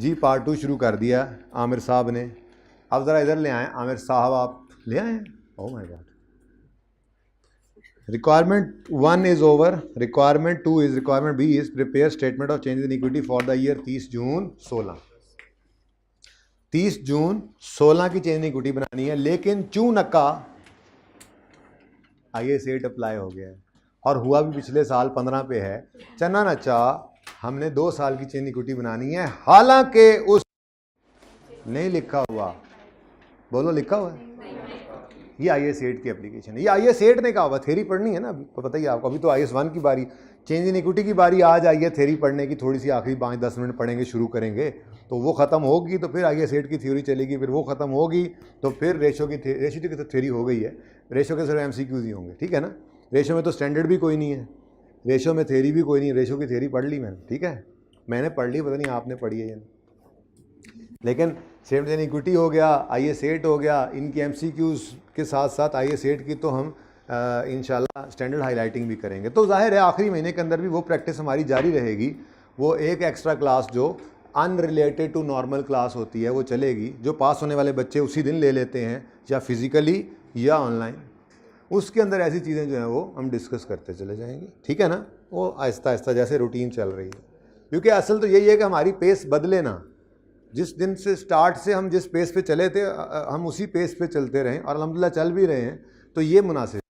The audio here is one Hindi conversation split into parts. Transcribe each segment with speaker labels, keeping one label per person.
Speaker 1: जी पार्ट 2 शुरू कर दिया आमिर साहब ने। अब ज़रा इधर ले आए आमिर साहब, आप ले आए। Oh my God. Requirement 1 is over, requirement 2 is, requirement B is prepare statement of change in equity for the year 30 June 16। 30 June 16 की चेंज इन इक्विटी बनानी है, लेकिन चूनक्का IAS 8 अप्लाई हो गया है और हुआ भी पिछले साल 15 पे है। चन्ना नचा हमने 2 साल की चेंज इक्विटी बनानी है, हालांकि उस नहीं लिखा हुआ, बोलो लिखा हुआ है, ये IAS 8 की एप्लीकेशन है। ये IAS 8 ने कहा हुआ, थ्योरी पढ़नी है ना, अभी तो पता ही आपको, अभी तो IAS 1 की बारी, चेंज इन इक्विटी की बारी आज आई है थ्योरी पढ़ने की, थोड़ी सी आखिरी 5-10 मिनट पढ़ेंगे, शुरू करेंगे, तो वो खत्म होगी तो फिर IAS 8 की थ्योरी चलेगी, फिर वो खत्म होगी तो फिर रेशो की तो थ्योरी हो गई है, रेशो के सिर्फ MCQs ही होंगे, ठीक है ना। रेशो में तो स्टैंडर्ड भी कोई नहीं है, रेशो में थ्योरी भी कोई नहीं, रेशो की थ्योरी पढ़ ली मैंने, ठीक है, मैंने पढ़ ली, पता नहीं आपने पढ़ी है या नहीं। लेकिन सेम चेंज इक्विटी हो गया, IAS 8 हो गया, इनकी MCQs के साथ साथ IAS 8 की तो हम इंशाल्लाह स्टैंडर्ड हाईलाइटिंग भी करेंगे। तो जाहिर है आखिरी महीने के अंदर भी वो प्रैक्टिस हमारी जारी रहेगी, वो एक एक्स्ट्रा क्लास जो अनरिलेटेड टू नॉर्मल क्लास होती है वो चलेगी, जो पास होने वाले बच्चे उसी दिन ले लेते हैं, या फिज़िकली या ऑनलाइन, उसके अंदर ऐसी चीज़ें जो हैं वो हम डिस्कस करते चले जाएंगे, ठीक है ना। वो आहिस्ता आहिस्ता जैसे रूटीन चल रही है, क्योंकि असल तो यही है कि हमारी पेस बदले ना, जिस दिन से स्टार्ट से हम जिस पेस पे चले थे हम उसी पेस पे चलते रहें, और अल्हम्दुलिल्लाह चल भी रहे हैं, तो ये मुनासिब।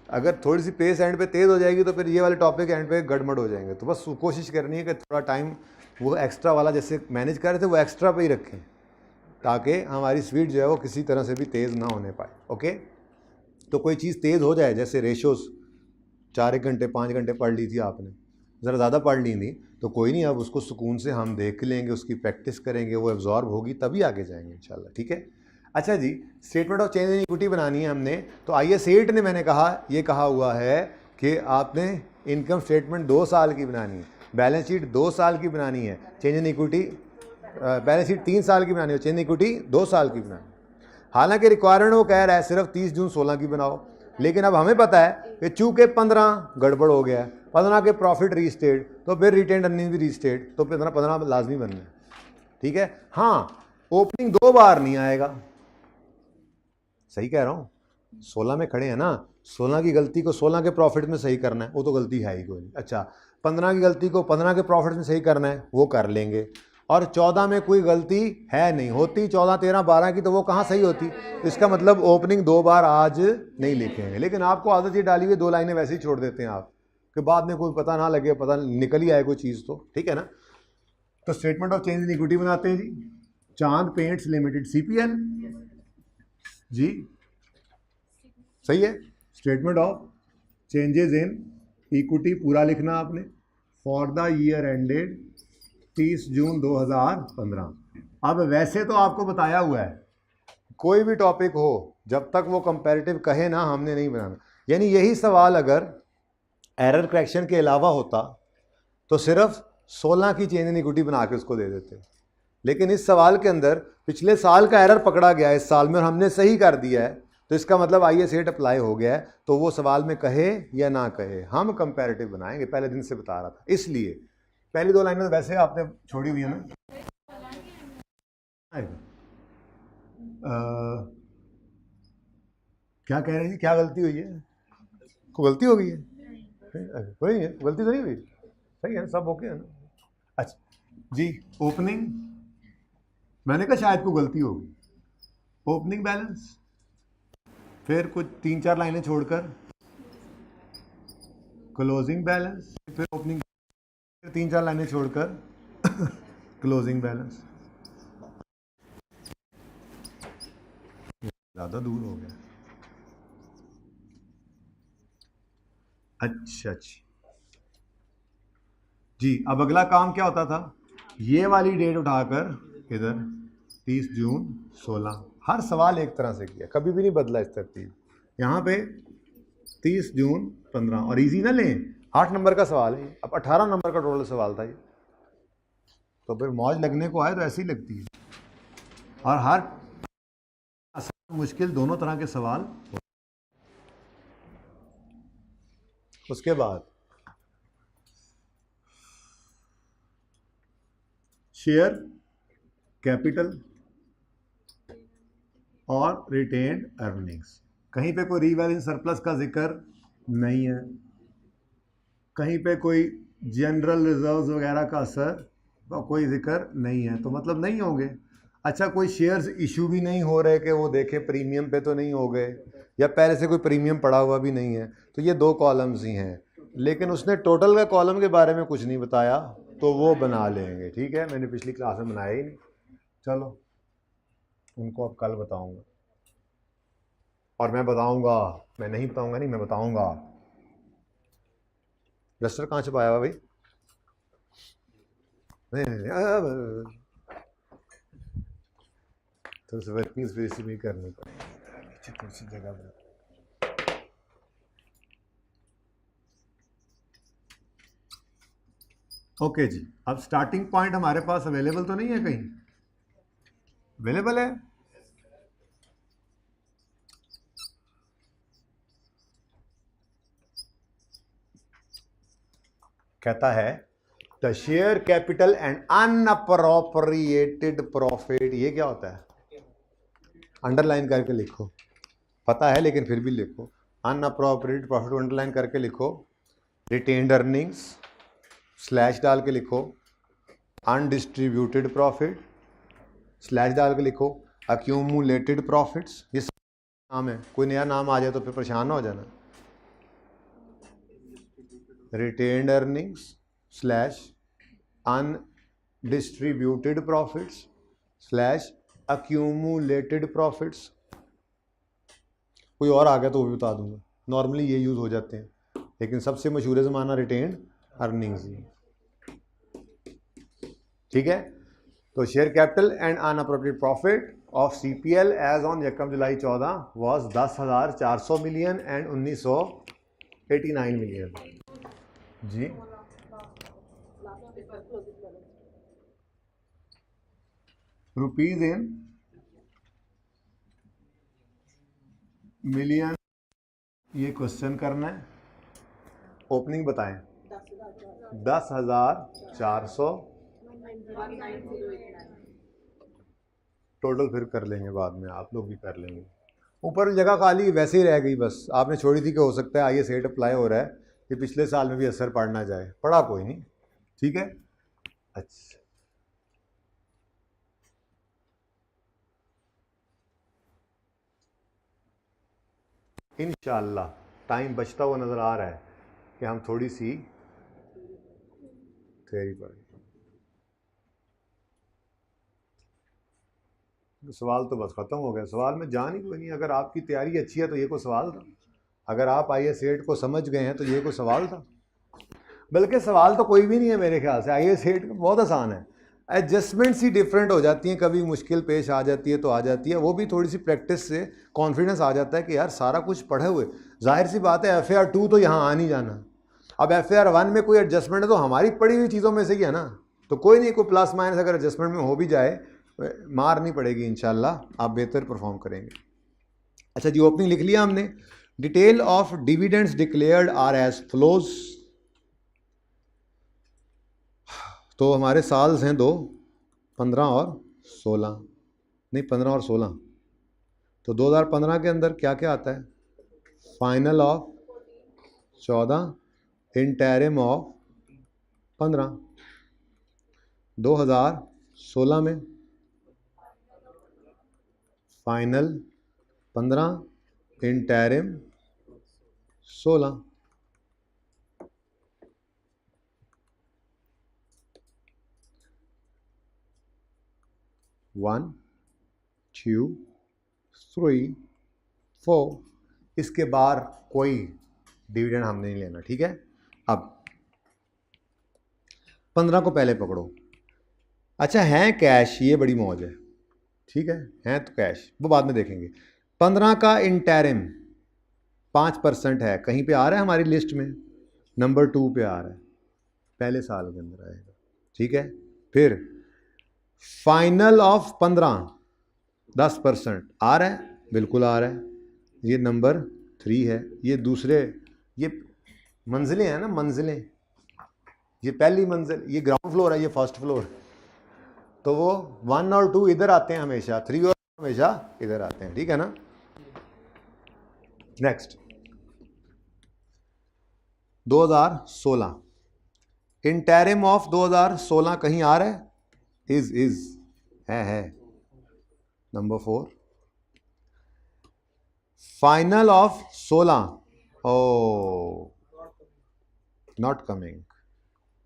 Speaker 1: अगर थोड़ी सी पेस एंड पे तेज़ हो जाएगी तो फिर ये वाले टॉपिक एंड पे गड़बड़ हो जाएंगे। तो बस कोशिश करनी है कि थोड़ा टाइम वो एक्स्ट्रा वाला जैसे मैनेज कर रहे थे वो एक्स्ट्रा पे ही रखें, ताकि हमारी स्पीड जो है वो किसी तरह से भी तेज़ ना होने पाए। ओके, तो कोई चीज़ तेज़ हो जाए, जैसे रेशोज़ 4 घंटे 5 घंटे पढ़ ली थी आपने, ज़रा ज़्यादा पढ़ ली थी, तो कोई नहीं, अब उसको सुकून से हम देख लेंगे, उसकी प्रैक्टिस करेंगे, वो एब्जॉर्ब होगी तभी आगे जाएंगे इंशाल्लाह, ठीक है। अच्छा जी, statement of change in equity बनानी है हमने, तो IAS 8 ने मैंने कहा, ये कहा हुआ है कि आपने इनकम स्टेटमेंट 2 साल की बनानी है, बैलेंस शीट 2 साल की बनानी है, change in equity balance sheet 3 साल की बनानी है, चेंज इन इक्विटी 2 साल की बनानी है। हालांकि रिक्वायरमेंट वो कह रहा है सिर्फ 30 जून 16 की बनाओ, लेकिन अब हमें पता है कि चूंकि 15 गड़बड़ हो गया है, 15 के प्रॉफिट रीस्टेट, तो फिर रिटेन अर्निंग भी रीस्टेट, तो 15 लाजमी बनना है, ठीक है। हाँ, ओपनिंग 2 बार नहीं आएगा, सही कह रहा हूँ, 16 में खड़े हैं ना, 16 की गलती को 16 के प्रॉफिट में सही करना है, वो तो गलती है ही कोई नहीं। अच्छा, 15 की गलती को 15 के प्रॉफिट में सही करना है, वो कर लेंगे, और 14 में कोई गलती है नहीं होती, 14, 13, 12 की तो वो कहाँ सही होती। इसका मतलब ओपनिंग 2 बार आज नहीं लिखेंगे, लेकिन आपको आदत ये डाली हुई 2 लाइनें वैसे ही छोड़ देते हैं आप, कि बाद में कोई पता ना लगे, पता निकल ही आए कोई चीज़, तो ठीक है ना। तो statement of change in equity बनाते हैं जी, चांद पेंट्स लिमिटेड CPL जी, सही है। Statement of changes in equity पूरा लिखना आपने, फॉर द ईयर एंडेड 30 जून 2015। अब वैसे तो आपको बताया हुआ है, कोई भी टॉपिक हो जब तक वो कंपैरेटिव कहे ना, हमने नहीं बनाना। यानी यही सवाल अगर एरर करेक्शन के अलावा होता तो सिर्फ 16 की चेंज इन इक्विटी बना के उसको दे देते, लेकिन इस सवाल के अंदर पिछले साल का एरर पकड़ा गया है इस साल में और हमने सही कर दिया है, तो इसका मतलब IAS 8 अप्लाई हो गया है। तो वो सवाल में कहे या ना कहे, हम कंपैरेटिव बनाएंगे, पहले दिन से बता रहा था। इसलिए पहली 2 लाइनें वैसे आपने छोड़ी हुई है ना, क्या कह रहे हैं, क्या गलती हुई है, कोई गलती हो गई है, कोई नहीं है, गलती तो नहीं हुई, सही है, सब ओके है ना। अच्छा जी, ओपनिंग मैंने कहा शायद कोई गलती होगी, ओपनिंग बैलेंस, फिर कुछ 3-4 लाइनें छोड़कर क्लोजिंग बैलेंस, फिर ओपनिंग, 3-4 लाइनें छोड़कर क्लोजिंग बैलेंस। ज़्यादा दूर हो गया। अच्छा जी, अब अगला काम क्या होता था, ये वाली डेट उठाकर इधर 30 जून 16, हर सवाल एक तरह से किया, कभी भी नहीं बदला इस तरतीब। यहाँ पे 30 जून 15, और इजी ना लें, 8 नंबर का सवाल है, अब 18 नंबर का टोटल सवाल था ये, तो फिर मौज लगने को आए तो ऐसी लगती है, और हर मुश्किल दोनों तरह के सवाल। उसके बाद शेयर कैपिटल और रिटेन्ड अर्निंग्स। कहीं पे कोई रीवैल्यूइंग सरप्लस का जिक्र नहीं है, कहीं पे कोई जनरल रिजर्व्स वगैरह का असर का कोई जिक्र नहीं है, तो मतलब नहीं होंगे। अच्छा, कोई शेयर्स इशू भी नहीं हो रहे कि वो देखे प्रीमियम पे तो नहीं हो गए, या पहले से कोई प्रीमियम पड़ा हुआ भी नहीं है, तो ये दो कॉलम्स ही हैं। लेकिन उसने टोटल का कॉलम के बारे में कुछ नहीं बताया, तो वो बना लेंगे। ठीक है, मैंने पिछली क्लास में बनाया ही नहीं, चलो उनको अब कल बताऊंगा। और मैं बताऊंगा, मैं नहीं बताऊंगा, नहीं मैं बताऊंगा। रजिस्टर कहाँ छुपाया हुआ भाई? तो वर्किंग स्पेस भी करनी पड़ेगी कुछ जगह पर। ओके जी, अब स्टार्टिंग पॉइंट हमारे पास अवेलेबल तो नहीं है, कहीं अवेलेबल है? कहता है the share capital and unappropriated profit. ये क्या होता है? अंडरलाइन करके लिखो, पता है लेकिन फिर भी लिखो। अनअप्रोप्रिएटेड प्रॉफिट को अंडरलाइन करके लिखो। रिटेन्ड अर्निंग्स स्लैश डाल के लिखो। अनडिस्ट्रीब्यूटेड प्रॉफिट स्लैश डाल के लिखो। अक्यूमुलेटेड प्रॉफिट्स, ये नाम है, कोई नया नाम आ जाए तो फिर परेशान ना हो जाना। Retained earnings slash undistributed profits slash accumulated profits. कोई और आ गया तो वो भी बता दूंगा, नॉर्मली ये यूज हो जाते हैं, लेकिन सबसे मशहूर ज़माना रिटेन्ड अर्निंग्स ही। ठीक है, तो share capital and unappropriated profit of CPL as on 1 July 14 was 10,400 million and 1989 million जी। रुपीज इन मिलियन, ये क्वेश्चन करना है। ओपनिंग बताएं। 10,400, टोटल फिर कर लेंगे बाद में, आप लोग भी कर लेंगे। ऊपर जगह खाली वैसे ही रह गई, बस आपने छोड़ी थी कि हो सकता है आईएएस 8 अप्लाई हो रहा है, कि पिछले साल में भी असर पड़ना जाए, पड़ा कोई नहीं। ठीक है, अच्छा इंशाल्लाह टाइम बचता हुआ नज़र आ रहा है कि हम थोड़ी सी थ्योरी पढ़ें। सवाल तो बस ख़त्म हो गया, सवाल में जान ही कोई नहीं। अगर आपकी तैयारी अच्छी है तो ये कोई सवाल था? अगर आप आईएएस 8 को समझ गए हैं तो ये कोई सवाल था? बल्कि सवाल तो कोई भी नहीं है मेरे ख्याल से। आईएएस 8 बहुत आसान है, एडजस्टमेंट्स ही डिफरेंट हो जाती हैं, कभी मुश्किल पेश आ जाती है तो आ जाती है, वो भी थोड़ी सी प्रैक्टिस से कॉन्फिडेंस आ जाता है कि यार सारा कुछ पढ़े हुए। जाहिर सी बात है FAR 2 तो यहाँ आ नहीं जाना, अब FAR 1 में कोई एडजस्टमेंट है तो हमारी पढ़ी हुई चीज़ों में से ही है ना, तो कोई नहीं, कोई प्लस माइनस अगर एडजस्टमेंट में हो भी जाए मार नहीं पड़ेगी, इंशाल्लाह आप बेहतर परफॉर्म करेंगे। अच्छा जी, ओपनिंग लिख लिया हमने। Detail of dividends declared are as flows. तो हमारे साल्स हैं दो, 15 और 16, नहीं 15 और 16। तो 2015 के अंदर क्या क्या आता है? Final of 14, interim of 15। 2016 में फाइनल 15, इंटरिम 16। वन, 2, 3, 4, इसके बाहर कोई डिविडेंड हम नहीं लेना। ठीक है, अब 15 को पहले पकड़ो। अच्छा है कैश, ये बड़ी मौज है। ठीक है तो कैश वो बाद में देखेंगे। 15 का इंटरिम 5% है, कहीं पे आ रहा है हमारी लिस्ट में, नंबर 2 पे आ रहा है, पहले साल के अंदर आएगा। ठीक है, फिर फाइनल ऑफ 15 10% आ रहा है, बिल्कुल आ रहा है, ये नंबर 3 है। ये दूसरे, ये मंजिलें हैं ना, मंजिलें, ये पहली मंजिल, ये ग्राउंड फ्लोर है, ये फर्स्ट फ्लोर। तो वो 1 और 2 इधर आते हैं हमेशा, 3 और हमेशा इधर आते हैं, ठीक है ना। नेक्स्ट 2016, इंटरिम ऑफ 2016 कहीं आ रहा है? इज है। Number 4, final of 16, oh not coming,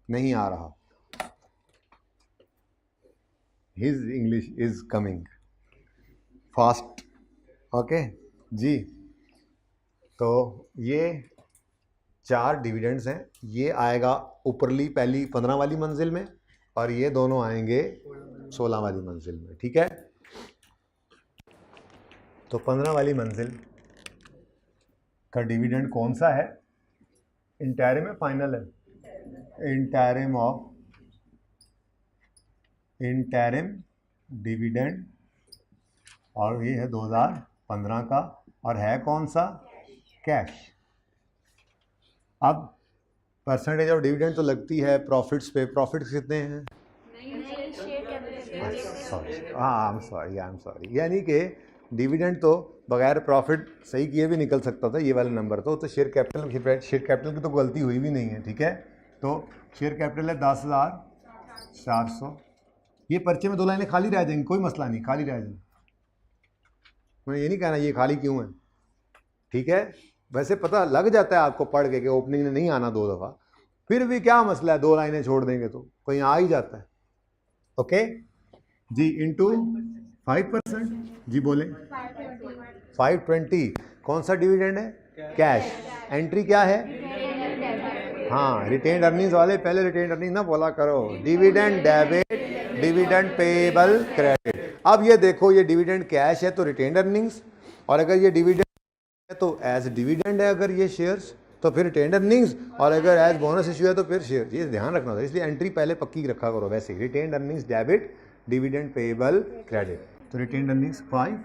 Speaker 1: नहीं आ रहा। His English is coming fast, okay जी। तो ये 4 डिविडेंड्स हैं, ये आएगा ऊपरली पहली 15 वाली मंजिल में और ये दोनों आएंगे 16 वाली मंजिल में, ठीक है। तो 15 वाली मंजिल का डिविडेंड कौन सा है? इंटरिम है, फाइनल है? इंटरिम डिविडेंड, और ये है 2015 का, और है कौन सा? कैश। अब परसेंटेज ऑफ डिविडेंड तो लगती है प्रॉफिट्स पे। प्रॉफिट्स कितने हैं? आई एम सॉरी, यानी कि डिविडेंड तो बगैर प्रॉफिट सही किए भी निकल सकता था, ये वाला नंबर तो शेयर कैपिटल की तो गलती हुई भी नहीं है, ठीक है। तो शेयर कैपिटल है 10,400। ये पर्चे में 2 लाइनें खाली रह जाएंगी, कोई मसला नहीं, खाली रह जाएंगी। मैं ये नहीं कहना ये खाली क्यों है, ठीक है। वैसे पता लग जाता है आपको पढ़ के कि ओपनिंग ने नहीं आना 2 दफ़ा, फिर भी क्या मसला है, 2 लाइनें छोड़ देंगे तो कहीं आ ही जाता है, ओके जी। इंटू 5%, जी बोले 520। कौन सा डिविडेंड है? कैश। एंट्री क्या है? हाँ, रिटेन्ड अर्निंग्स वाले पहले रिटेन्ड अर्निंग ना बोला करो, dividend debit, dividend payable credit. अब ये देखो, ये डिविडेंड कैश है तो रिटेन्ड अर्निंग्स, और अगर ये डिविडेंड है तो एज डिविडेंड है, अगर ये शेयर्स तो फिर रिटेन्ड अर्निंग्स, और अगर एज बोनस इशू है तो फिर शेयर। ये ध्यान रखना था, इसलिए एंट्री पहले पक्की रखा करो। वैसे retained earnings debit, dividend payable credit. तो रिटेन्ड अर्निंग्स 5,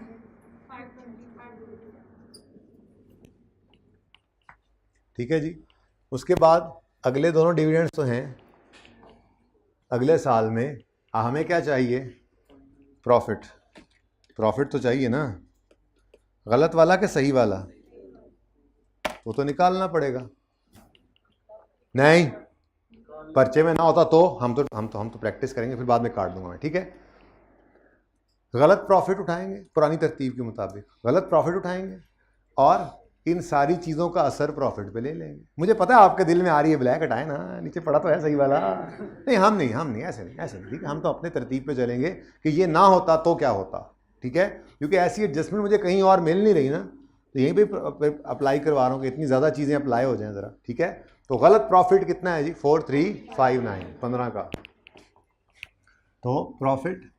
Speaker 1: ठीक है जी। उसके बाद अगले दोनों डिविडेंड्स तो हैं अगले साल में। हमें क्या चाहिए? प्रॉफिट तो चाहिए ना, गलत वाला कि सही वाला, वो तो निकालना पड़ेगा। नहीं, पर्चे में ना होता तो हम तो प्रैक्टिस करेंगे, फिर बाद में काट दूंगा मैं, ठीक है। गलत प्रॉफिट उठाएंगे पुरानी तरतीब के मुताबिक, गलत प्रॉफिट उठाएंगे और इन सारी चीज़ों का असर प्रॉफिट पे ले लेंगे। मुझे पता है आपके दिल में आ रही है ब्लैक हटाए ना, नीचे पड़ा तो है सही वाला। नहीं, हम नहीं, ऐसे नहीं, ठीक है। हम तो अपने तरतीब पे चलेंगे कि ये ना होता तो क्या होता, ठीक है। क्योंकि ऐसी एडजस्टमेंट मुझे कहीं और मिल नहीं रही ना, तो यहीं पे अप्लाई करवा रहा हूँ कि इतनी ज़्यादा चीज़ें अप्लाई हो जाएं ज़रा, ठीक है। तो गलत प्रॉफिट कितना है जी? 4359, 15 का। तो प्रॉफिट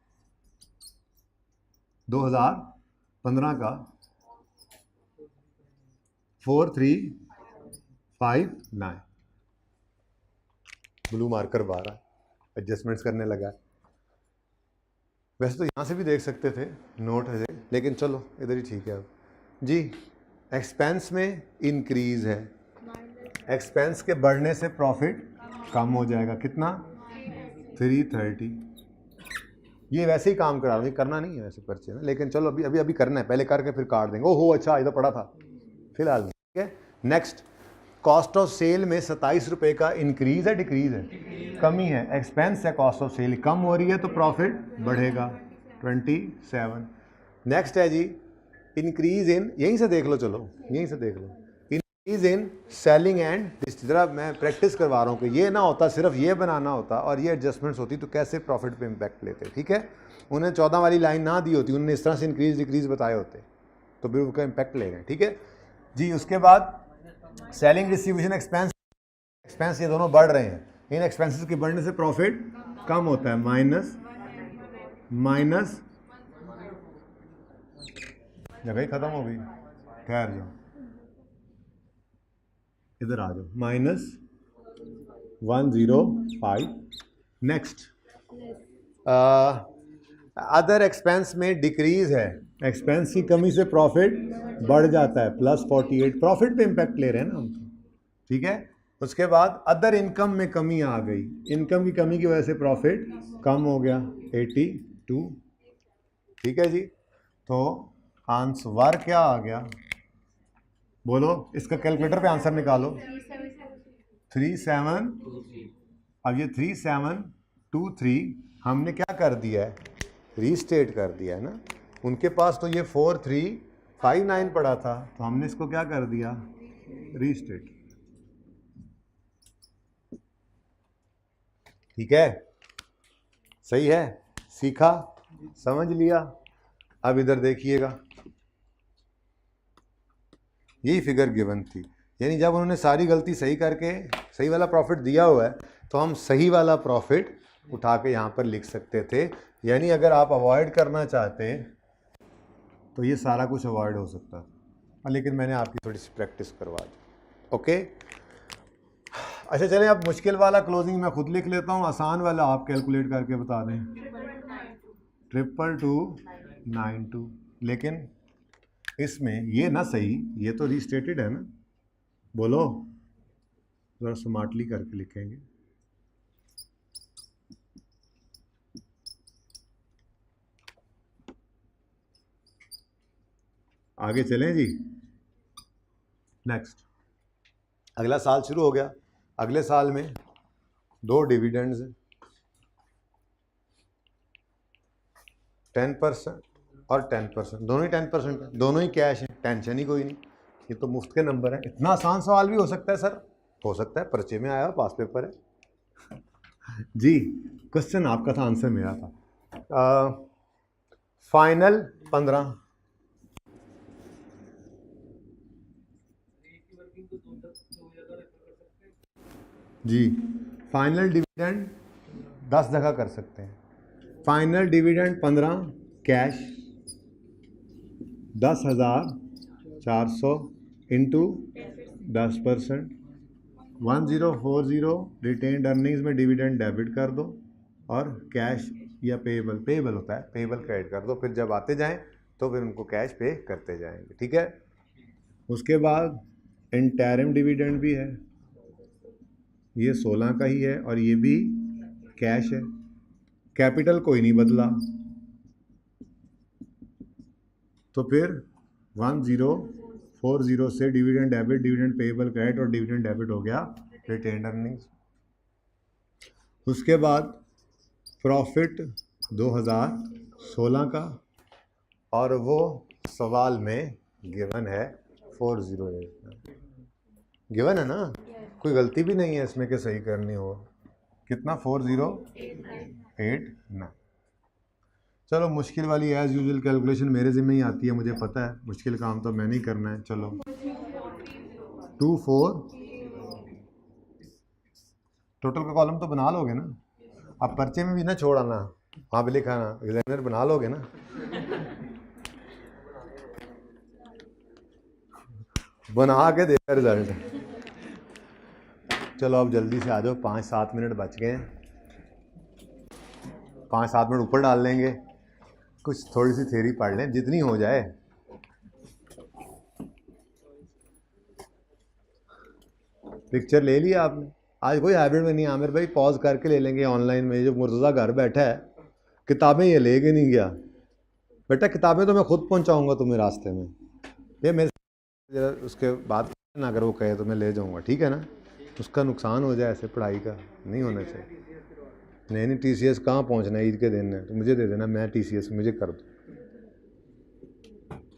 Speaker 1: 2015 का 4359, ब्लू मार्कर 12 एडजस्टमेंट्स करने लगा। वैसे तो यहाँ से भी देख सकते थे नोट है, लेकिन चलो इधर ही ठीक है। अब जी एक्सपेंस में इंक्रीज है, एक्सपेंस के बढ़ने से प्रॉफिट कम हो जाएगा। कितना? 330। ये वैसे ही काम करा रहा हूँ, करना नहीं है वैसे पर्चे में, लेकिन चलो अभी करना है, पहले करके फिर काट देंगे। ओहो अच्छा इधर पड़ा था, फिलहाल नहीं, ठीक है। नेक्स्ट, कॉस्ट ऑफ सेल में 27 रुपये का इंक्रीज है, डिक्रीज है? कमी है। एक्सपेंस है, कॉस्ट ऑफ सेल कम हो रही है तो प्रॉफिट बढ़ेगा 27। नेक्स्ट है जी इंक्रीज इन, यहीं से देख लो, चलो यहीं से देख लो, increase in selling and distribution. मैं प्रैक्टिस करवा रहा हूँ कि ये ना होता, सिर्फ ये बनाना होता और ये एडजस्टमेंट्स होती तो कैसे प्रॉफिट पे इम्पैक्ट लेते, ठीक है। उन्हें 14 वाली लाइन ना दी होती, उन्होंने इस तरह से इंक्रीज डिक्रीज बताए होते तो फिर उनका इम्पैक्ट ले गए, ठीक है जी। उसके बाद सेलिंग डिस्ट्रीब्यूशन एक्सपेंस ये दोनों बढ़ रहे हैं, इन एक्सपेंसेस के बढ़ने से प्रॉफिट कम होता है। माइनस जगह ही खत्म हो गई, ठहर जाओ, इधर आ जाओ, -105। नेक्स्ट, अदर एक्सपेंस में डिक्रीज है, एक्सपेंस की कमी से प्रॉफिट बढ़ जाता है, +48। प्रॉफिट पे इम्पैक्ट ले रहे हैं ना हम, ठीक है। उसके बाद अदर इनकम में कमी आ गई, इनकम की कमी की वजह से प्रॉफिट कम हो गया 82। ठीक है जी, तो आंसर क्या आ गया बोलो, इसका कैलकुलेटर पे आंसर निकालो। 37, अब ये 3723 हमने क्या कर दिया है, रीस्टेट कर दिया है ना। उनके पास तो ये 4359 पड़ा था, तो हमने इसको क्या कर दिया, रीस्टेट। ठीक है, सही है, सीखा, समझ लिया। अब इधर देखिएगा, यही फिगर गिवन थी, यानी जब उन्होंने सारी गलती सही करके सही वाला प्रॉफिट दिया हुआ है, तो हम सही वाला प्रॉफिट उठा के यहाँ पर लिख सकते थे। यानी अगर आप अवॉइड करना चाहते तो ये सारा कुछ अवॉइड हो सकता था, लेकिन मैंने आपकी थोड़ी सी प्रैक्टिस करवा दी। ओके, अच्छा चलें, अब मुश्किल वाला क्लोजिंग मैं खुद लिख लेता हूँ, आसान वाला आप कैलकुलेट करके बता दें। 22292, लेकिन इसमें ये ना सही, ये तो रीस्टेटेड है ना, बोलो ज़रा स्मार्टली करके लिखेंगे। आगे चलें जी, नेक्स्ट अगला साल शुरू हो गया। अगले साल में 2 डिविडेंड्स हैं, 10% और 10%, दोनों ही 10% है, दोनों ही कैश है, टेंशन ही कोई नहीं, ये तो मुफ्त के नंबर है। इतना आसान सवाल भी हो सकता है सर, हो सकता है पर्चे में आया, पास पेपर है जी। क्वेश्चन आपका था, आंसर मेरा था। फाइनल 15, जी फाइनल डिविडेंड 10 जगह कर सकते हैं। Final dividend 15 cash 10,400 into 10%, 1040 retained earnings में डिविडेंड डेबिट कर दो, और कैश या पेएबल होता है, पेएबल क्रेडिट कर दो, फिर जब आते जाएं तो फिर उनको कैश पे करते जाएंगे। ठीक है, उसके बाद इंटरिम डिविडेंड भी है, ये 16 का ही है और ये भी कैश है, कैपिटल कोई नहीं बदला, तो फिर 1040 से dividend debit, dividend payable credit और डिविडेंड डेबिट हो गया रिटेन्ड अर्निंग्स। उसके बाद प्रॉफिट 2016 का, और वो सवाल में गिवन है 408, गिवन है ना, कोई गलती भी नहीं है इसमें कि सही करनी हो। कितना, 408 ना। चलो मुश्किल वाली एज यूजुअल कैलकुलेशन मेरे ज़िम्मे ही आती है, मुझे पता है, मुश्किल काम तो मैंने ही करना है। चलो 24 टोटल का कॉलम तो बना लोगे ना, अब पर्चे में भी ना छोड़ आना, वहाँ पे लिखा ना, एग्जामिनर बना लोगे ना बना के देखा रिजल्ट। चलो अब जल्दी से आ जाओ, 5-7 मिनट बच गए हैं, 5-7 मिनट ऊपर डाल लेंगे, कुछ थोड़ी सी थ्योरी पढ़ लें जितनी हो जाए। पिक्चर ले लिया आपने, आज कोई हैबिट में नहीं, आमिर भाई पॉज करके ले लेंगे ऑनलाइन में। जो मुर्तज़ा घर बैठा है किताबें ये लेके नहीं गया, बेटा किताबें तो मैं खुद पहुंचाऊंगा तुम्हें रास्ते में, ये मेरे उसके बाद ना अगर वो कहे तो मैं ले जाऊंगा, ठीक है ना, उसका नुकसान हो जाए, ऐसे पढ़ाई का नहीं होना चाहिए। नहीं TCS कहाँ पहुँचना है, ईद के दिन है तो मुझे दे देना, मैं TCS मुझे कर दूँ,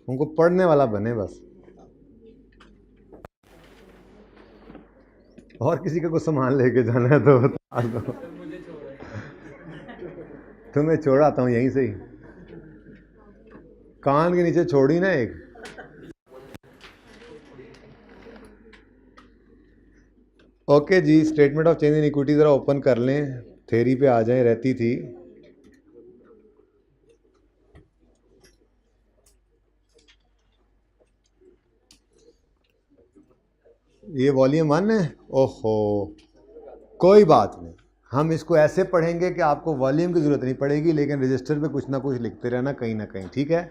Speaker 1: उनको पढ़ने वाला बने बस, और किसी का कुछ सामान लेके जाना है तो बता दो तो मैं छोड़ आता हूँ यहीं से ही, कान के नीचे छोड़ी ना एक। ओके जी, statement of change in equity ज़रा ओपन कर लें, थ्योरी पे आ जाए, रहती थी। ये वॉल्यूम 1 है, ओहो कोई बात नहीं, हम इसको ऐसे पढ़ेंगे कि आपको वॉल्यूम की ज़रूरत नहीं पड़ेगी, लेकिन रजिस्टर पे कुछ ना कुछ लिखते रहना कहीं ना कहीं, ठीक है।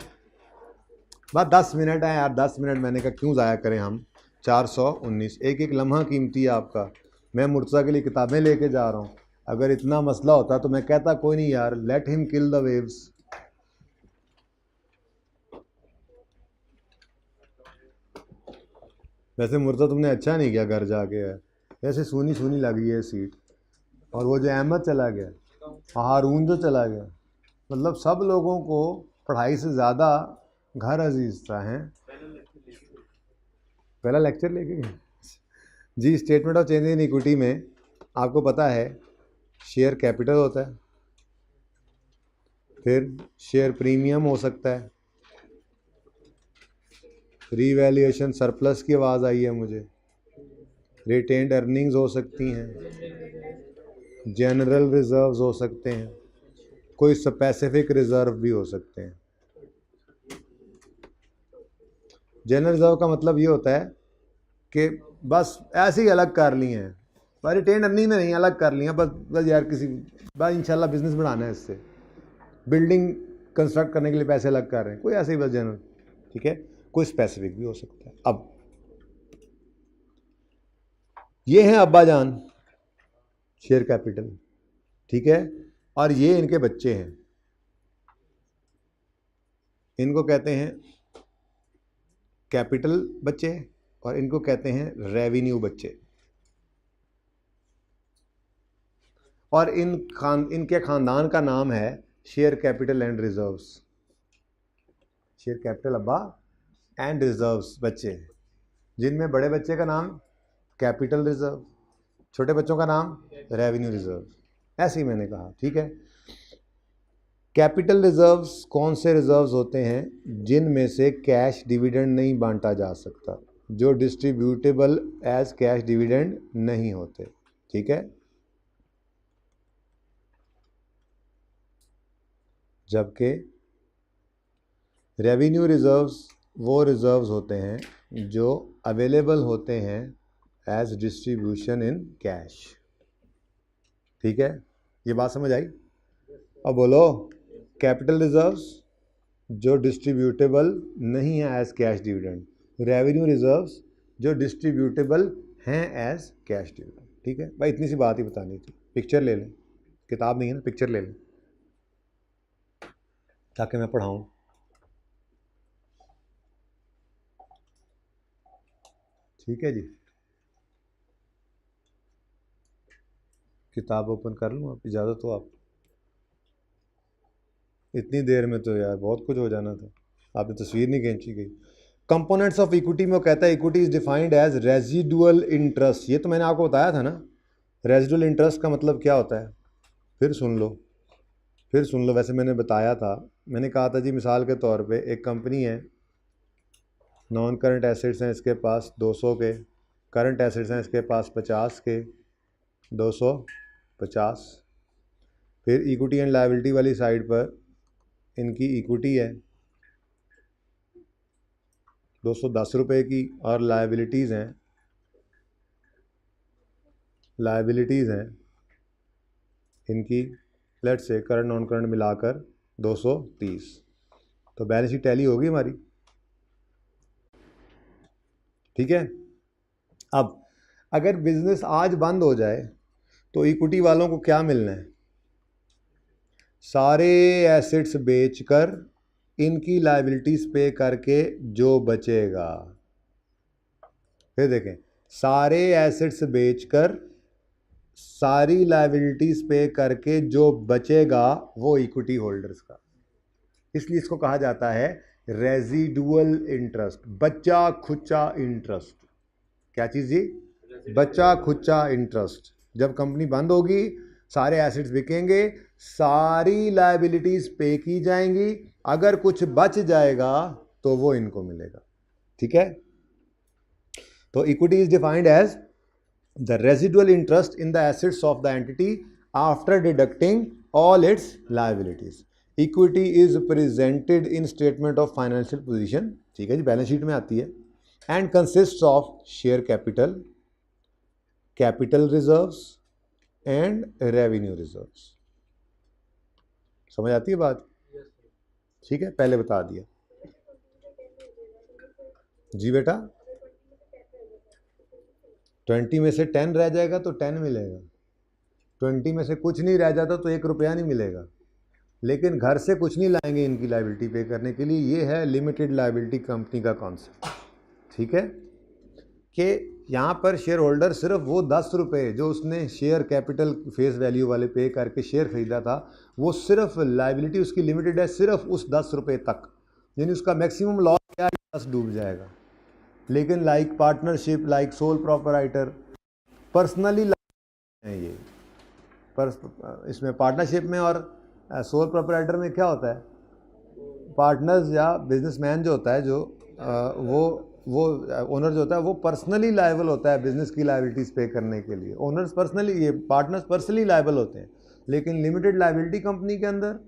Speaker 1: बस 10 मिनट है यार, 10 मिनट मैंने कहा क्यों ज़ाया करें हम, 419। एक एक लम्हा कीमती है आपका। मैं मुर्तज़ा के लिए किताबें लेके जा रहा हूँ। अगर इतना मसला होता तो मैं कहता कोई नहीं यार, let him kill the waves. वैसे मुर्तज़ा तुमने अच्छा नहीं किया घर जाके, है ऐसे सूनी सूनी लग रही है सीट। और वो जो अहमद चला गया, हारून जो चला गया, मतलब सब लोगों को पढ़ाई से ज़्यादा घर अजीज था। हैं पहला लेक्चर लेके गए जी। Statement of change in equity में आपको पता है शेयर कैपिटल होता है, फिर शेयर प्रीमियम हो सकता है, रीवैल्यूएशन सरप्लस की आवाज़ आई है मुझे, रिटेन्ड अर्निंग्स हो सकती हैं, जनरल रिजर्व्स हो सकते हैं, कोई स्पेसिफिक रिजर्व भी हो सकते हैं। जनरल रिजर्व का मतलब ये होता है कि बस ऐसे ही अलग कर लिए हैं, पर रिटेन्ड अर्निंग में नहीं, अलग कर लिया बस यार किसी बस इंशाल्लाह बिजनेस बढ़ाना है, इससे बिल्डिंग कंस्ट्रक्ट करने के लिए पैसे अलग कर रहे हैं, कोई ऐसे ही बस जनरल। ठीक है, कोई स्पेसिफिक भी हो सकता है। अब ये हैं अब्बा जान शेयर कैपिटल, ठीक है, और ये इनके बच्चे हैं, इनको कहते हैं कैपिटल बच्चे और इनको कहते हैं रेवेन्यू बच्चे। और इनके खानदान का नाम है share capital and reserves. Share capital अब्बा एंड रिजर्व्स बच्चे, जिनमें बड़े बच्चे का नाम कैपिटल रिजर्व, छोटे बच्चों का नाम रेवेन्यू रिजर्व। ऐसे ही मैंने कहा, ठीक है। कैपिटल रिजर्व्स कौन से रिजर्व्स होते हैं जिनमें से कैश डिविडेंड नहीं बांटा जा सकता, जो डिस्ट्रीब्यूटेबल एज कैश डिविडेंड नहीं होते, ठीक है। जबकि रेवेन्यू रिजर्व्स वो रिजर्व्स होते हैं जो अवेलेबल होते हैं एज डिस्ट्रीब्यूशन इन कैश, ठीक है। ये बात समझ आई? अब बोलो, कैपिटल रिजर्व्स जो डिस्ट्रीब्यूटेबल नहीं है as cash dividend, revenue reserves जो डिस्ट्रीब्यूटेबल हैं एज कैश डिविडेंड, ठीक है भाई। इतनी सी बात ही बतानी थी। पिक्चर ले लें, किताब नहीं है ना, पिक्चर ले लें ताकि मैं पढ़ाऊँ। ठीक है जी, किताब ओपन कर लूँ? आप इजाज़त हो? आप इतनी देर में तो यार बहुत कुछ हो जाना था, आपने तस्वीर नहीं खींची गई। कंपोनेंट्स ऑफ इक्विटी में वो कहता है equity is defined as residual interest. ये तो मैंने आपको बताया था ना, रेजिडुअल इंटरेस्ट का मतलब क्या होता है। फिर सुन लो, फिर सुन लो। वैसे मैंने बताया था, मैंने कहा था जी मिसाल के तौर पे एक कंपनी है, नॉन करंट एसेट्स हैं इसके पास 200 के, करंट एसेट्स हैं इसके पास 50 के, 250। फिर इक्विटी एंड लायबिलिटी वाली साइड पर इनकी इक्विटी है 210 रुपये की, और लायबिलिटीज़ हैं इनकी, लेट से करंट नॉन करंट मिलाकर 230। तो बैलेंस शीट टैली होगी हमारी, ठीक है। अब अगर बिजनेस आज बंद हो जाए तो इक्विटी वालों को क्या मिलना है? सारे एसेट्स बेचकर इनकी लायबिलिटीज पे करके जो बचेगा, फिर देखें, सारे एसेट्स बेचकर सारी लायबिलिटीज पे करके जो बचेगा वो इक्विटी होल्डर्स का। इसलिए इसको कहा जाता है रेजिडुअल इंटरेस्ट, बच्चा खुच्चा इंटरेस्ट। क्या चीज़ जी? बच्चा खुच्चा इंटरेस्ट। जब कंपनी बंद होगी, सारे एसेट्स बिकेंगे, सारी लायबिलिटीज पे की जाएंगी, अगर कुछ बच जाएगा तो वो इनको मिलेगा, ठीक है। तो equity is defined as the residual interest in the assets of the entity after deducting all its liabilities. Equity is presented in statement of financial position, ठीक है जी, बैलेंस शीट में आती है, and consist of share capital, capital reserves and revenue reserves. समझ आती है बात? ठीक है, पहले बता दिया जी बेटा। 20 में से 10 रह जाएगा तो 10 मिलेगा, 20 में से कुछ नहीं रह जाता तो 1 रुपया नहीं मिलेगा। लेकिन घर से कुछ नहीं लाएंगे इनकी लायबिलिटी पे करने के लिए। ये है लिमिटेड लायबिलिटी कंपनी का कॉन्सेप्ट, ठीक है, कि यहाँ पर शेयर होल्डर सिर्फ वो 10 रुपये जो उसने शेयर कैपिटल फेस वैल्यू वाले पे करके शेयर खरीदा था, वो सिर्फ लायबिलिटी उसकी लिमिटेड है सिर्फ उस 10 रुपये तक, यानी उसका मैक्सिमम लॉस क्या है 10 डूब जाएगा। लेकिन like partnership, like sole proprietor, personally है ये पर इसमें पार्टनरशिप में और सोल प्रोपराइटर में क्या होता है, पार्टनर्स या बिजनेसमैन जो होता है, जो वो ओनर जो होता है वो पर्सनली लायबल होता है बिजनेस की लायबिलिटीज़ पे करने के लिए। ओनर्स पर्सनली, ये पार्टनर्स पर्सनली लायबल होते हैं। लेकिन लिमिटेड लायबिलिटी कंपनी के अंदर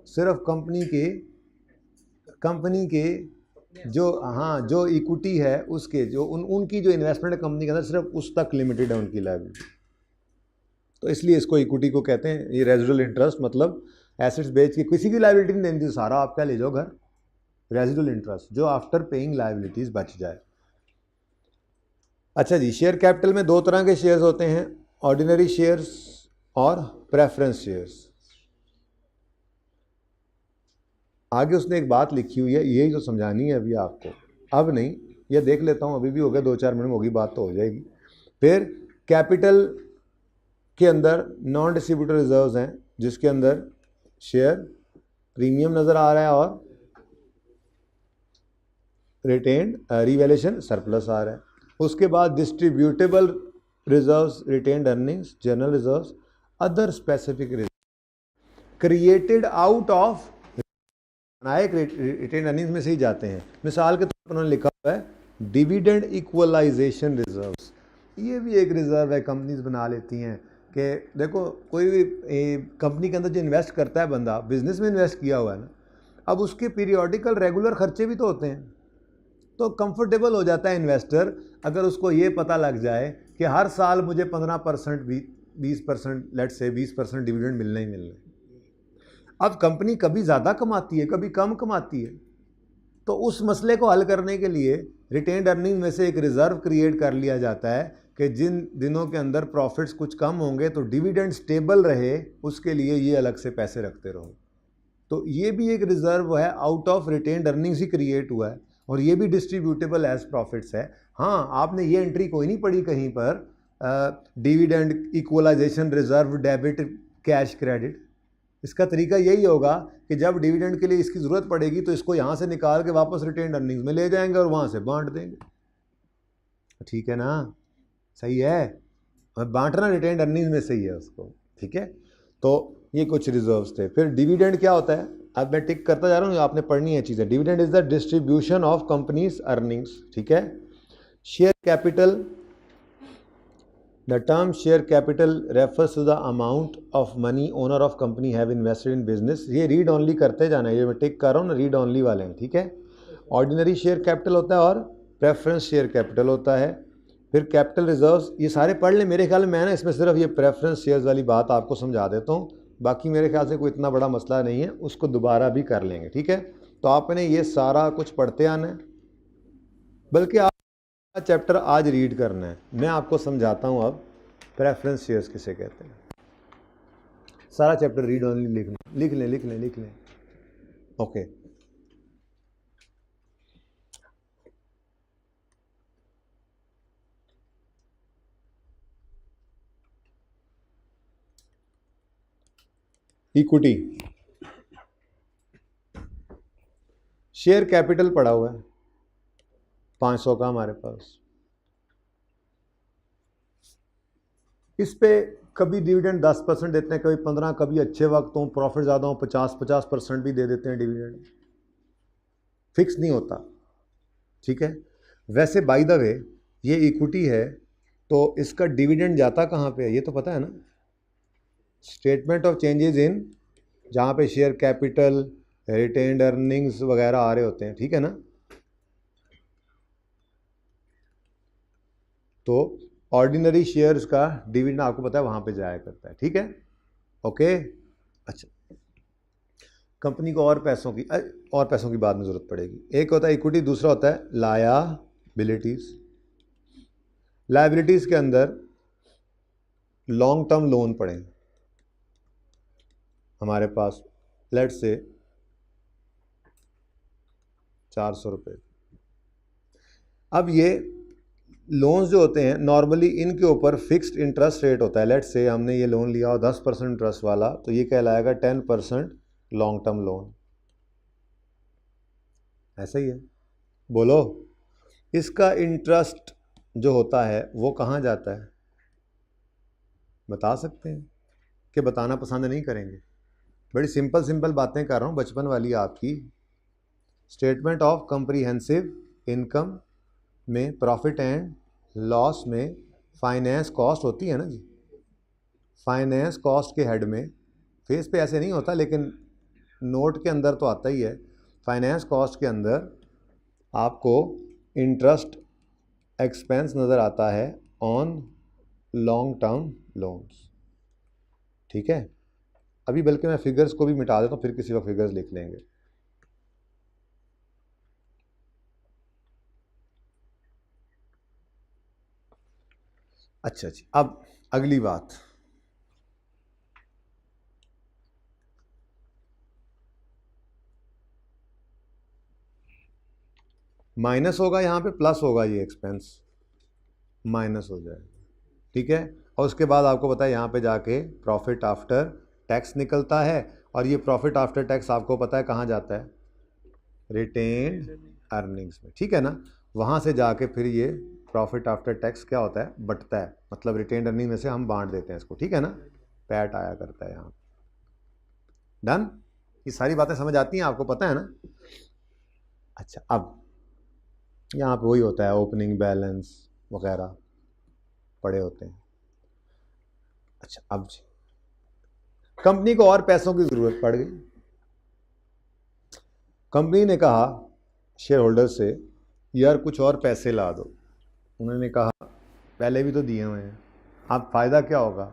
Speaker 1: सिर्फ कंपनी के जो जो इक्विटी है उसके जो उनकी जो इन्वेस्टमेंट है कंपनी के अंदर सिर्फ उस तक लिमिटेड है उनकी लायबिलिटी। तो इसलिए इसको इक्विटी को कहते हैं। ये रेजिडुअल इंटरेस्ट मतलब एसेट्स बेच के किसी की लायबिलिटी नहीं देनी, सारा आप क्या ले जाओ घर, रेजिडुअल इंटरेस्ट जो आफ्टर पेइंग लायबिलिटीज बच जाए। अच्छा जी, शेयर कैपिटल में 2 तरह के शेयर्स होते हैं, ऑर्डिनरी शेयर्स और प्रेफरेंस शेयर्स। आगे उसने एक बात लिखी हुई है, यही जो समझानी है अभी आपको, अब नहीं, ये देख लेता हूँ, अभी भी हो गया 2-4 मिनट में होगी बात तो हो जाएगी। फिर कैपिटल के अंदर नॉन डिस्ट्रीब्यूटर रिजर्व्स हैं जिसके अंदर शेयर प्रीमियम नज़र आ रहा है और रिटेन्ड रिवैल्यूएशन सरप्लस आ रहा है। उसके बाद distributable reserves, retained earnings, general reserves, other specific reserve created out of retained earnings में से ही जाते हैं। मिसाल के तौर पर उन्होंने लिखा हुआ है डिविडेंड इक्वलाइजेशन रिजर्व्स। ये भी एक रिजर्व है, कंपनीज बना लेती हैं कि देखो कोई भी कंपनी के अंदर जो इन्वेस्ट करता है बंदा, बिजनेस में इन्वेस्ट किया हुआ है ना, अब उसके पीरियोडिकल रेगुलर खर्चे भी तो होते हैं। तो कंफर्टेबल हो जाता है इन्वेस्टर अगर उसको ये पता लग जाए कि हर साल मुझे 15% 20% लेट से 20% डिविडेंड मिलना ही मिलना है। अब कंपनी कभी ज़्यादा कमाती है, कभी कम कमाती है, तो उस मसले को हल करने के लिए रिटेन्ड अर्निंग में से एक रिज़र्व क्रिएट कर लिया जाता है कि जिन दिनों के अंदर प्रॉफिट्स कुछ कम होंगे तो डिविडेंड स्टेबल रहे, उसके लिए ये अलग से पैसे रखते रहो। तो ये भी एक रिज़र्व है, out of retained earnings he create हुआ है और ये भी डिस्ट्रीब्यूटेबल एज प्रॉफिट्स है। हाँ, आपने ये एंट्री कोई नहीं पढ़ी कहीं पर, dividend equalisation reserve debit cash credit. इसका तरीका यही होगा कि जब डिविडेंड के लिए इसकी ज़रूरत पड़ेगी तो इसको यहाँ से निकाल के वापस रिटेन्ड अर्निंग्स में ले जाएंगे और वहाँ से बांट देंगे। ठीक है ना, सही है, और बांटना रिटेन्ड अर्निंग्स में सही है उसको, ठीक है। तो ये कुछ रिजर्व्स थे। फिर डिविडेंड क्या होता है, अब मैं टिक करता जा रहा हूँ, आपने पढ़नी है चीज़ें। Dividend is the distribution of company's earnings, ठीक है। Share capital, the term share capital refers to the amount of money owner of company have invested in business. ये रीड ऑनली करते जाना है, ये मैं टिक कर रहा हूँ ना, रीड ऑनली वाले हैं, ठीक है। ऑर्डिनरी शेयर कैपिटल होता है और प्रेफरेंस शेयर कैपिटल होता है। फिर कैपिटल रिजर्व्स, ये सारे पढ़ लें। मेरे ख्याल में मैं ना इसमें सिर्फ ये प्रेफरेंस शेयर्स वाली बात आपको समझा देता हूँ, बाकी मेरे ख्याल से कोई इतना बड़ा मसला नहीं है, उसको दोबारा भी कर लेंगे, ठीक है। तो आपने ये सारा कुछ पढ़ते आना है, बल्कि आप चैप्टर आज रीड करना है। मैं आपको समझाता हूँ अब प्रेफरेंस शेयर्स किसे कहते हैं। सारा चैप्टर रीड ऑनली लिख लें। ओके, इक्विटी, शेयर कैपिटल पड़ा हुआ है 500 का हमारे पास, इस पे कभी डिविडेंड 10% देते हैं, कभी 15%, कभी अच्छे वक्त हो प्रॉफिट ज़्यादा हो 50% भी दे देते हैं डिविडेंड, फिक्स नहीं होता, ठीक है। वैसे बाय द वे ये इक्विटी है तो इसका डिविडेंड जाता कहाँ पे है ये तो पता है ना, स्टेटमेंट ऑफ चेंजेस इन, जहाँ पे शेयर कैपिटल, रिटेन्ड अर्निंग्स वगैरह आ रहे होते हैं, ठीक है ना। तो ऑर्डिनरी शेयर्स का डिविडेंड आपको पता है वहाँ पे जाया करता है, ठीक है, ओके। अच्छा, कंपनी को और पैसों की बाद में ज़रूरत पड़ेगी। एक होता है इक्विटी, दूसरा होता है लायाबिलिटीज़। लायबिलिटीज के अंदर लॉन्ग टर्म लोन पड़े हमारे पास, लेट से 400 रुपये। अब ये लोन्स जो होते हैं नॉर्मली इनके ऊपर फिक्स्ड इंटरेस्ट रेट होता है। लेट से हमने ये लोन लिया और 10% इंटरेस्ट वाला, तो ये कहलाएगा 10% लॉन्ग टर्म लोन। ऐसा ही है, बोलो। इसका इंटरेस्ट जो होता है वो कहाँ जाता है, बता सकते हैं कि बताना पसंद नहीं करेंगे? बड़ी सिंपल सिंपल बातें कर रहा हूँ, बचपन वाली आपकी। स्टेटमेंट ऑफ कंप्रीहेंसिव इनकम में प्रॉफिट एंड लॉस में फाइनेंस कॉस्ट होती है ना जी। फाइनेंस कॉस्ट के हेड में, फेस पे ऐसे नहीं होता लेकिन नोट के अंदर तो आता ही है। फाइनेंस कॉस्ट के अंदर आपको इंटरेस्ट एक्सपेंस नज़र आता है ऑन लॉन्ग टर्म लोन्स। ठीक है, अभी बल्कि मैं फिगर्स को भी मिटा देता हूँ, फिर किसी वक्त फिगर्स लिख लेंगे। अच्छा जी, अब अगली बात, माइनस होगा यहाँ पे, प्लस होगा, ये एक्सपेंस माइनस हो जाएगा। ठीक है, और उसके बाद आपको पता है यहाँ पे जाके प्रॉफिट आफ्टर टैक्स निकलता है, और ये प्रॉफिट आफ्टर टैक्स आपको पता है कहाँ जाता है, रिटेन्ड अर्निंग्स में। ठीक है ना, वहाँ से जाके फिर ये प्रॉफिट आफ्टर टैक्स क्या होता है, बटता है, मतलब रिटेन्ड अर्निंग में से हम बांट देते हैं इसको। ठीक है ना, पैट आया करता है यहाँ। डन, ये सारी बातें समझ आती हैं आपको, पता है ना? अच्छा, अब यहाँ पे वही होता है, ओपनिंग बैलेंस वगैरह पड़े होते हैं। अच्छा, अब जी कंपनी को और पैसों की ज़रूरत पड़ गई। कंपनी ने कहा शेयर होल्डर से, यार कुछ और पैसे ला दो। उन्होंने कहा पहले भी तो दिए हुए हैं, आप फ़ायदा क्या होगा?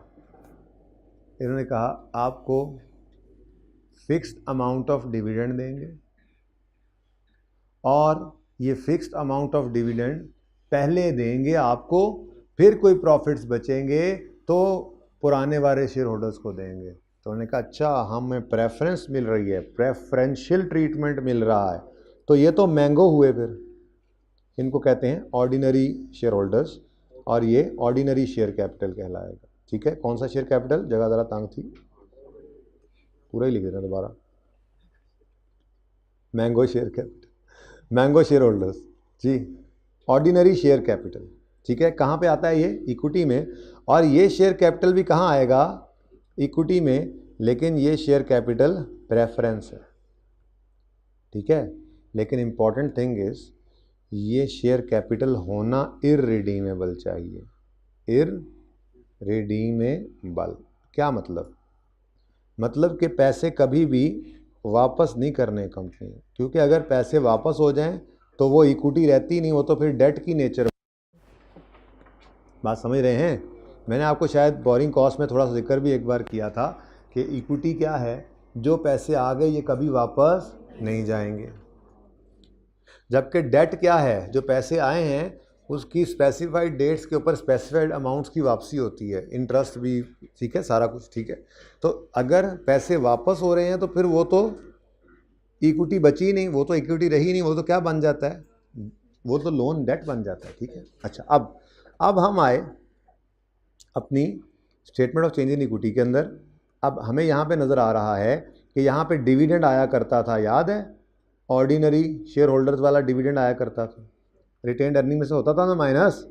Speaker 1: इन्होंने कहा आपको फिक्स्ड अमाउंट ऑफ डिविडेंड देंगे, और ये फिक्स्ड अमाउंट ऑफ डिविडेंड पहले देंगे आपको, फिर कोई प्रॉफिट्स बचेंगे तो पुराने वाले शेयर होल्डर्स को देंगे। तो उन्होंने कहा अच्छा, हमें प्रेफरेंस मिल रही है, प्रेफरेंशियल ट्रीटमेंट मिल रहा है, तो ये तो मैंगो हुए। फिर इनको कहते हैं ऑर्डिनरी शेयर होल्डर्स, और ये ऑर्डिनरी शेयर कैपिटल कहलाएगा। ठीक है, कौन सा शेयर कैपिटल, जगह ज़रा तंग थी, पूरा ही लिख देना दोबारा, mango share capital, mango share holders जी, ऑर्डिनरी शेयर कैपिटल। ठीक है, कहाँ पे आता है ये, इक्विटी में, और ये शेयर कैपिटल भी कहाँ आएगा, इक्विटी में, लेकिन ये शेयर कैपिटल प्रेफरेंस है। ठीक है, लेकिन इंपॉर्टेंट थिंग इज ये शेयर कैपिटल होना इररिडीमेबल चाहिए। इररिडीमेबल क्या मतलब? मतलब कि पैसे कभी भी वापस नहीं करने कंपनी, क्योंकि अगर पैसे वापस हो जाएं तो वो इक्विटी रहती नहीं, वो तो फिर डेट की नेचर। बात समझ रहे हैं? मैंने आपको शायद बोरिंग कॉस्ट में थोड़ा सा जिक्र भी एक बार किया था कि इक्विटी क्या है, जो पैसे आ गए ये कभी वापस नहीं जाएंगे। जबकि डेट क्या है, जो पैसे आए हैं उसकी स्पेसिफाइड डेट्स के ऊपर स्पेसिफाइड अमाउंट्स की वापसी होती है, इंटरेस्ट भी, ठीक है, सारा कुछ ठीक है। तो अगर पैसे वापस हो रहे हैं तो फिर वो तो इक्विटी बची नहीं, वो तो इक्विटी रही नहीं, वो तो क्या बन जाता है, वो तो लोन डेट बन जाता है। ठीक है, अच्छा, अब हम आए अपनी statement of change in equity के अंदर। अब हमें यहाँ पे नज़र आ रहा है कि यहाँ पे डिविडेंड आया करता था, याद है, ऑर्डिनरी शेयर होल्डर्स वाला डिविडेंड आया करता था, रिटेन्ड अर्निंग में से होता था ना माइनस।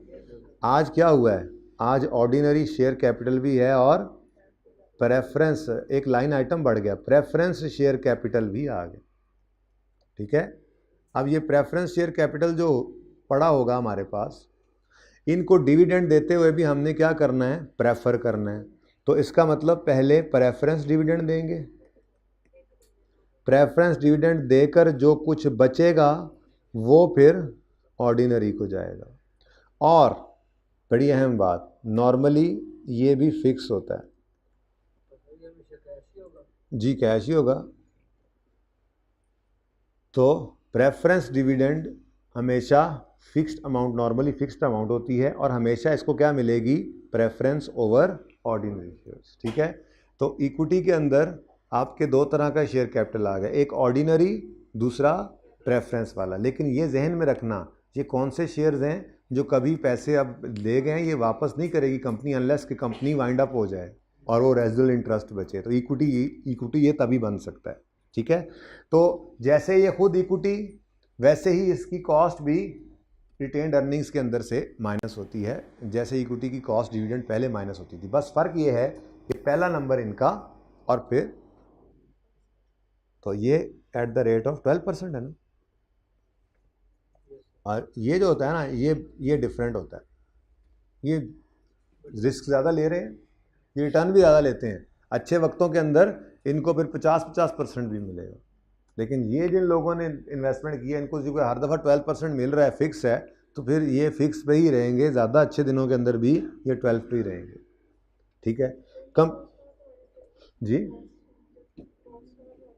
Speaker 1: आज क्या हुआ है, आज ऑर्डिनरी शेयर कैपिटल भी है और प्रेफरेंस, एक लाइन आइटम बढ़ गया, प्रेफरेंस शेयर कैपिटल भी आ गया। ठीक है, अब ये प्रेफरेंस शेयर कैपिटल जो पड़ा होगा हमारे पास, इनको डिविडेंड देते हुए भी हमने क्या करना है, प्रेफर करना है। तो इसका मतलब पहले प्रेफरेंस डिविडेंड देंगे, प्रेफरेंस डिविडेंड देकर जो कुछ बचेगा वो फिर ऑर्डिनरी को जाएगा। और बड़ी अहम बात, नॉर्मली ये भी फिक्स होता है जी, कैश ही होगा। तो प्रेफरेंस डिविडेंड हमेशा fixed amount normally fixed amount होती है और हमेशा इसको क्या मिलेगी, प्रेफरेंस ओवर ऑर्डिनरी शेयर्स। ठीक है, तो इक्विटी के अंदर आपके दो तरह का शेयर कैपिटल आ गया, एक ऑर्डिनरी, दूसरा प्रेफरेंस वाला। लेकिन ये जहन में रखना, ये कौन से शेयर्स हैं जो कभी पैसे अब ले गए हैं ये वापस नहीं करेगी कंपनी, अनलेस कि कंपनी वाइंड अप हो जाए और वो रेजिडुअल इंटरेस्ट बचे, तो इक्विटी ये तभी बन सकता है। ठीक है, तो जैसे ये खुद इक्विटी वैसे ही इसकी कॉस्ट भी रिटेन्ड अर्निंग्स के अंदर से माइनस होती है, जैसे इक्विटी की कॉस्ट डिविडेंड पहले माइनस होती थी। बस फ़र्क ये है कि पहला नंबर इनका और फिर तो ये एट द रेट ऑफ 12% है ना, और ये जो होता है ना ये डिफरेंट होता है, ये रिस्क ज़्यादा ले रहे हैं, ये रिटर्न भी ज़्यादा लेते हैं। अच्छे वक्तों के अंदर इनको फिर 50% भी मिलेगा, लेकिन ये जिन लोगों ने इन्वेस्टमेंट किया इनको जो हर दफ़ा 12% मिल रहा है, फिक्स है, तो फिर ये फिक्स पे ही रहेंगे, ज़्यादा अच्छे दिनों के अंदर भी ये 12 पे ही रहेंगे। ठीक है, कम जी,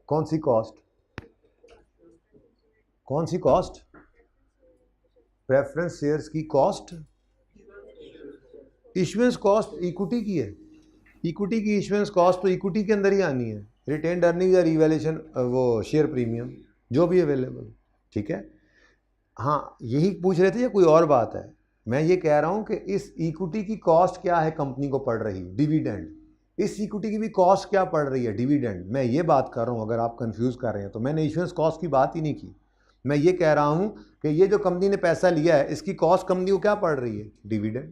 Speaker 1: कौन सी कॉस्ट, कौन सी कॉस्ट, प्रेफरेंस शेयर्स की कॉस्ट, इश्यूएंस कॉस्ट इक्विटी की है, इक्विटी की इश्यूएंस कॉस्ट तो इक्विटी के अंदर ही आनी है, रिटेन्ड अर्निंग या रिवैल्यूएशन वो शेयर प्रीमियम जो भी अवेलेबल। ठीक है, हाँ यही पूछ रहे थे या कोई और बात है? मैं ये कह रहा हूँ कि इस इक्विटी की कॉस्ट क्या है कंपनी को पड़ रही, डिविडेंड, इस इक्विटी की भी कॉस्ट क्या पड़ रही है, डिविडेंड। मैं ये बात कर रहा हूँ, अगर आप कंफ्यूज कर रहे हैं तो मैंने इश्यूएंस कॉस्ट की बात ही नहीं की। मैं ये कह रहा हूँ कि ये जो कंपनी ने पैसा लिया है इसकी कॉस्ट कंपनी को क्या पड़ रही है, डिविडेंड।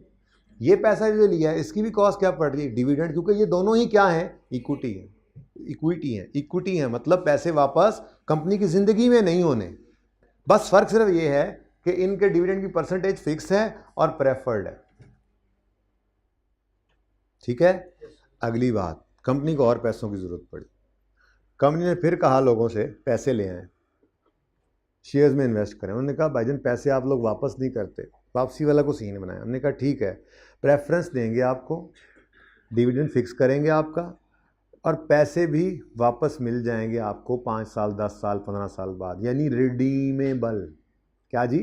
Speaker 1: ये पैसा जो लिया है इसकी भी कॉस्ट क्या पड़ रही है, डिविडेंड, क्योंकि ये दोनों ही क्या है, इक्विटी है, इक्विटी है, मतलब पैसे वापस कंपनी की जिंदगी में नहीं होने। बस फर्क सिर्फ ये है कि इनके डिविडेंड की परसेंटेज फिक्स है और प्रेफर्ड है। ठीक है, अगली बात, कंपनी को और पैसों की जरूरत पड़ी, कंपनी ने फिर कहा लोगों से पैसे ले आए, शेयर्स में इन्वेस्ट करें। उन्होंने कहा भाईजान पैसे आप लोग वापस नहीं करते, वापसी वाला को सीन बनाया। हमने कहा ठीक है, प्रेफरेंस देंगे आपको, डिविडेंड फिक्स करेंगे आपका, और पैसे भी वापस मिल जाएंगे आपको 5 साल 10 साल 15 साल बाद, यानी रिडीमेबल। क्या जी,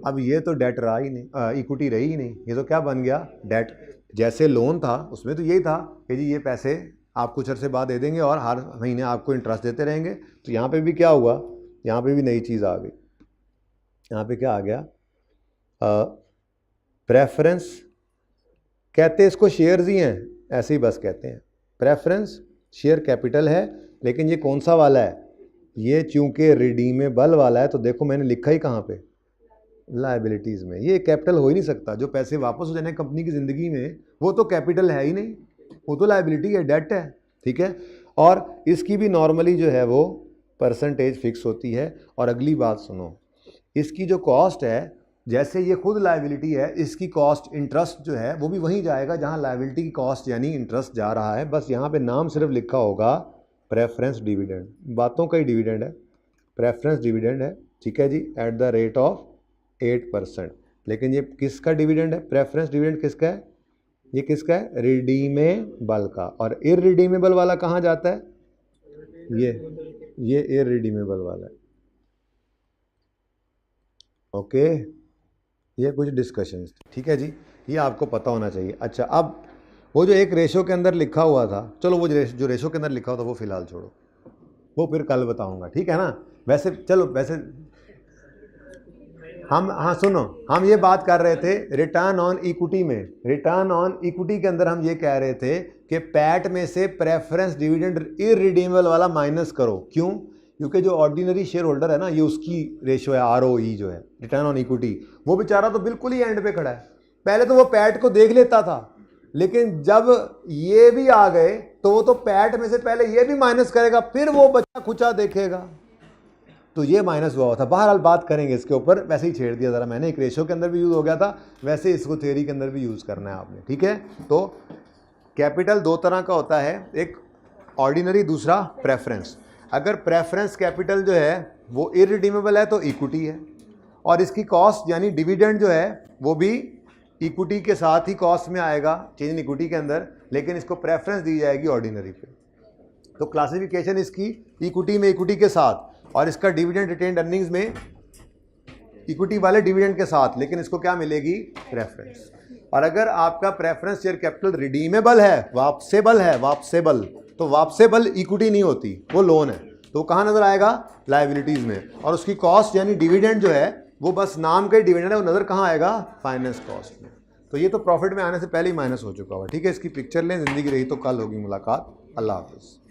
Speaker 1: अब ये तो डेट रहा ही नहीं, इक्विटी रही ही नहीं, ये तो क्या बन गया, डेट। जैसे लोन था उसमें तो यही था कि जी ये पैसे आप कुछ अरसे बाद दे देंगे और हर महीने आपको इंटरेस्ट देते रहेंगे। तो यहाँ पे भी क्या हुआ, यहाँ पे भी नई चीज़ आ गई। यहाँ पे क्या आ गया, प्रेफरेंस, कहते इसको शेयर्स ही हैं, ऐसे ही बस कहते हैं। प्रेफरेंस शेयर कैपिटल है, लेकिन ये कौन सा वाला है, ये चूंकि रिडीमेबल वाला है, तो देखो मैंने लिखा ही कहाँ पे, लायबिलिटीज़ में। ये कैपिटल हो ही नहीं सकता, जो पैसे वापस हो जाने कंपनी की ज़िंदगी में वो तो कैपिटल है ही नहीं, वो तो लायबिलिटी है, डेट है। ठीक है, और इसकी भी नॉर्मली जो है वो परसेंटेज फिक्स होती है। और अगली बात सुनो, इसकी जो कॉस्ट है, जैसे ये खुद लायबिलिटी है, इसकी कॉस्ट इंटरेस्ट जो है वो भी वहीं जाएगा जहां लायबिलिटी की कॉस्ट यानी इंटरेस्ट जा रहा है। बस यहाँ पे नाम सिर्फ लिखा होगा प्रेफरेंस डिविडेंड, बातों का ही डिविडेंड है, प्रेफरेंस डिविडेंड है। ठीक है जी, एट द रेट ऑफ 8%। लेकिन ये किसका डिविडेंड है, प्रेफरेंस डिविडेंड किसका है, ये किसका है, रिडीमेबल का। और इररिडीमेबल वाला कहाँ जाता है, ये इररिडीमेबल वाला है। ओके, ये कुछ डिस्कशंस। ठीक है जी, ये आपको पता होना चाहिए। अच्छा, अब वो जो एक रेशो के अंदर लिखा हुआ था, चलो वो जो रेशो के अंदर लिखा हुआ था वो फिलहाल छोड़ो, वो फिर कल बताऊंगा। ठीक है ना, वैसे चलो, वैसे हम, हाँ सुनो, हम ये बात कर रहे थे रिटर्न ऑन इक्विटी में, रिटर्न ऑन इक्विटी के अंदर हम ये कह रहे थे कि पैट में से प्रेफरेंस डिविडेंड इररिडीमेबल वाला माइनस करो। क्यों, क्योंकि जो ऑर्डिनरी शेयर होल्डर है ना, ये उसकी रेशो है, ROE जो है, रिटर्न ऑन इक्विटी, वो बेचारा तो बिल्कुल ही एंड पे खड़ा है। पहले तो वो पैट को देख लेता था, लेकिन जब ये भी आ गए तो वो तो पैट में से पहले ये भी माइनस करेगा, फिर वो बच्चा खुचा देखेगा, तो ये माइनस हुआ था। बहरहाल बात करेंगे इसके ऊपर, वैसे ही छेड़ दिया ज़रा मैंने, एक रेशो के अंदर भी यूज़ हो गया था, वैसे इसको थ्योरी के अंदर भी यूज़ करना है आपने। ठीक है, तो कैपिटल दो तरह का होता है, एक ऑर्डिनरी, दूसरा प्रेफरेंस। अगर प्रेफरेंस कैपिटल जो है वो इररिडीमेबल है तो इक्विटी है, और इसकी कॉस्ट यानी डिविडेंड जो है वो भी इक्विटी के साथ ही कॉस्ट में आएगा, चेंज इन इक्विटी के अंदर, लेकिन इसको प्रेफरेंस दी जाएगी ऑर्डिनरी पे। तो क्लासिफिकेशन इसकी इक्विटी में इक्विटी के साथ, और इसका डिविडेंड रिटेन्ड अर्निंग्स में इक्विटी वाले डिविडेंड के साथ, लेकिन इसको क्या मिलेगी, प्रेफरेंस। और अगर आपका प्रेफरेंस शेयर कैपिटल रिडीमेबल है, वापसेबल, तो वापसेबल इक्विटी नहीं होती, वो लोन है, तो वो कहाँ नजर आएगा, लायबिलिटीज में। और उसकी कॉस्ट यानी डिविडेंड जो है वो बस नाम का ही डिविडेंड है, वो नजर कहाँ आएगा, फाइनेंस कॉस्ट में। तो ये तो प्रॉफिट में आने से पहले ही माइनस हो चुका हुआ, ठीक है। इसकी पिक्चर लें, जिंदगी रही तो कल होगी मुलाकात। अल्लाह हाफिज़।